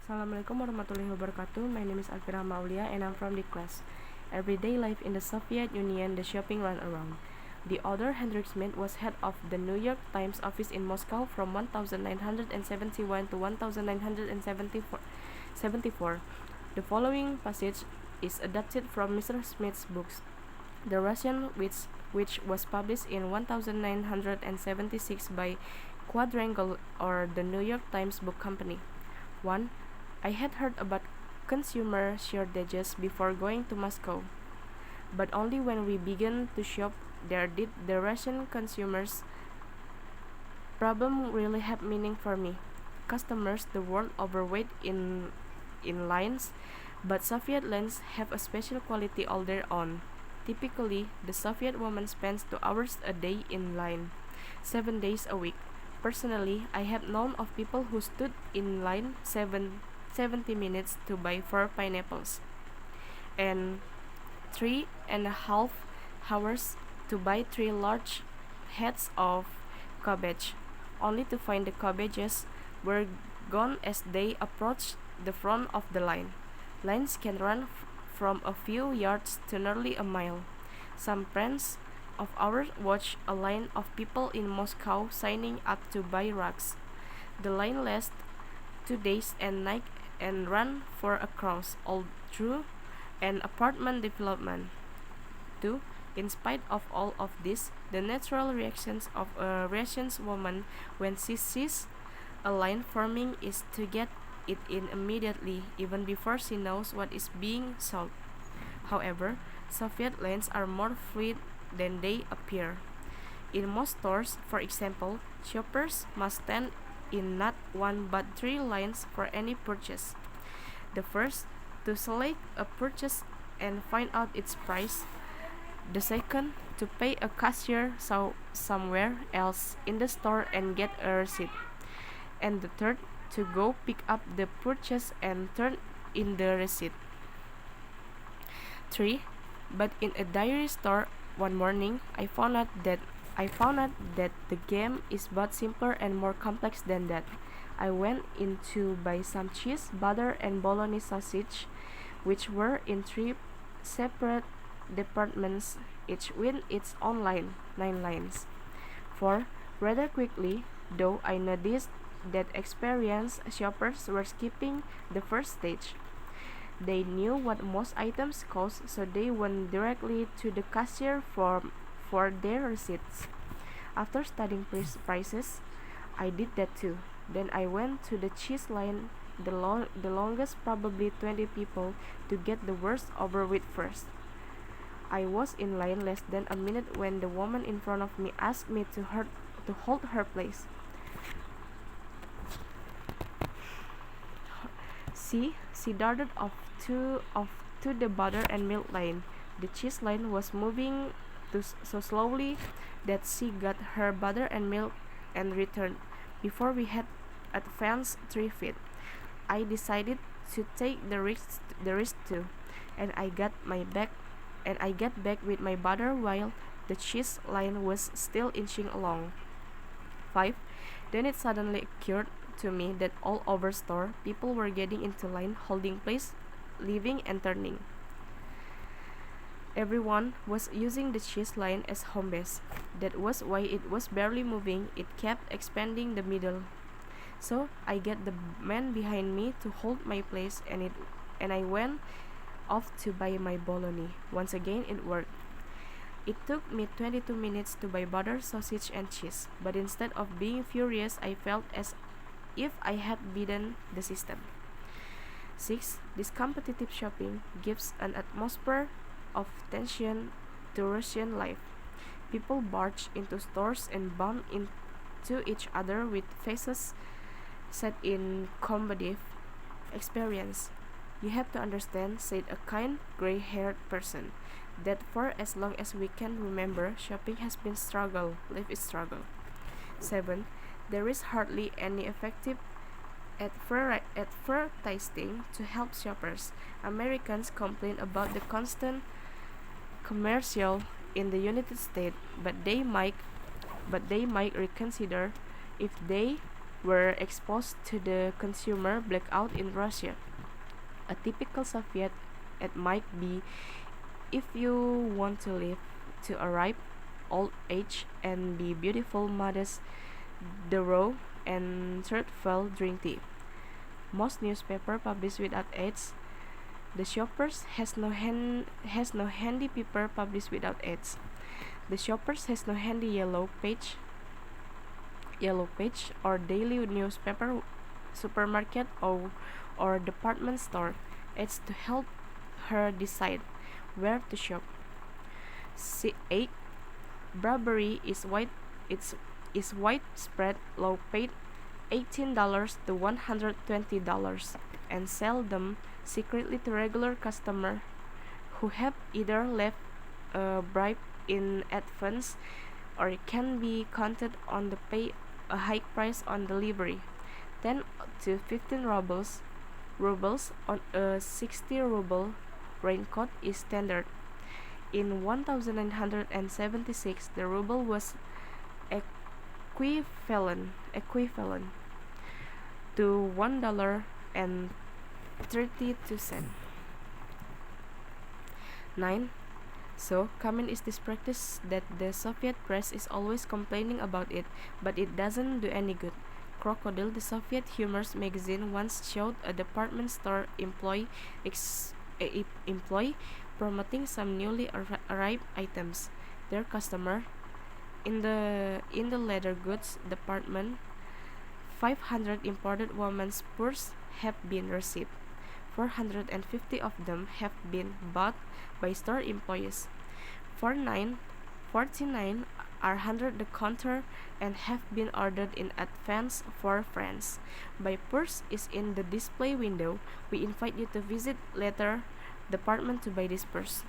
Assalamualaikum warahmatullahi wabarakatuh. My name is Alfi Rahma Aulia and I'm from the class. Everyday life in the Soviet Union, the shopping ran around. The author Hendrik Smith was head of the New York Times office in Moscow from 1971 to 1974. The following passage is adapted from Mr. Smith's books, The Russian, which was published in 1976 by Quadrangle or the New York Times Book Company. 1. I had heard about consumer shortages before going to Moscow, but only when we began to shop there did the Russian consumers' problem really have meaning for me. Customers the world overweight in lines, but Soviet lines have a special quality all their own. Typically, the Soviet woman spends 2 hours a day in line, 7 days a week. Personally, I have known of people who stood in line 70 minutes to buy 4 pineapples and 3.5 hours to buy 3 large heads of cabbage, only to find the cabbages were gone as they approached the front of the line. Lines can run from a few yards to nearly a mile. Some friends of ours watched a line of people in Moscow signing up to buy rugs. The line lasted 2 days and night and ran for across all through an apartment development. 2. In spite of all of this, the natural reactions of a Russian woman when she sees a line forming is to get it in immediately, even before she knows what is being sold. However, Soviet lines are more fluid than they appear. In most stores, for example, shoppers must stand in not 1 but 3 lines for any purchase. The first, to select a purchase and find out its price. The second, to pay a cashier somewhere else in the store and get a receipt. And the third, to go pick up the purchase and turn in the receipt. 3. But in a dairy store one morning, I found out that the game is both simpler and more complex than that. I went in to buy some cheese, butter, and bologna sausage, which were in 3 separate departments, each with its own 9 lines. 4. Rather quickly, though, I noticed that experienced shoppers were skipping the first stage. They knew what most items cost, so they went directly to the cashier for their receipts. After studying prices, I did that too. Then I went to the cheese line, the longest, probably 20 people, to get the worst over with first. I was in line less than a minute when the woman in front of me asked me to hold her place. She darted off to the butter and milk line. The cheese line was moving so slowly that she got her butter and milk and returned before we had advanced 3 feet. I decided to take the risk too, and I got back with my butter while the cheese line was still inching along. 5. Then it suddenly occurred to me that all over store, people were getting into line, holding place, leaving and turning. Everyone was using the cheese line as home base. That was why it was barely moving. It kept expanding the middle. So I get the man behind me to hold my place, and I went off to buy my bologna. Once again, it worked. It took me 22 minutes to buy butter, sausage, and cheese. But instead of being furious, I felt as if I had beaten the system. 6. This competitive shopping gives an atmosphere of tension to Russian life. People barge into stores and bump into each other with faces set in combative experience. You have to understand, said a kind, gray-haired person, that for as long as we can remember, shopping has been struggle. Life is struggle. 7. There is hardly any effective advertising to help shoppers. Americans complain about the constant commercial in the United States, but they might reconsider if they were exposed to the consumer blackout in Russia. A typical Soviet it might be if you want to live to a ripe old age and be beautiful, modest, thorough, and truthful, drink tea. Most newspaper published without ads. The shoppers has no handy paper published without ads. The shoppers has no handy yellow page or daily newspaper, supermarket or department store. It's to help her decide where to shop. 8. Bribery is widespread. Low paid $18 to $120 and sell them secretly to regular customers who have either left a bribe in advance or can be counted on to pay a high price on delivery. 10 to 15 rubles on a 60 ruble raincoat is standard. In 1976, the ruble was equivalent to $1.32. 9. So common is this practice that the Soviet press is always complaining about it, but it doesn't do any good. Crocodile, the Soviet humor magazine, once showed a department store employee promoting some newly arrived items. Their customer in the leather goods department, 500 imported women's purses have been received. 450 of them have been bought by store employees. 49 are handed the counter and have been ordered in advance for friends. My purse is in the display window. We invite you to visit later department to buy this purse.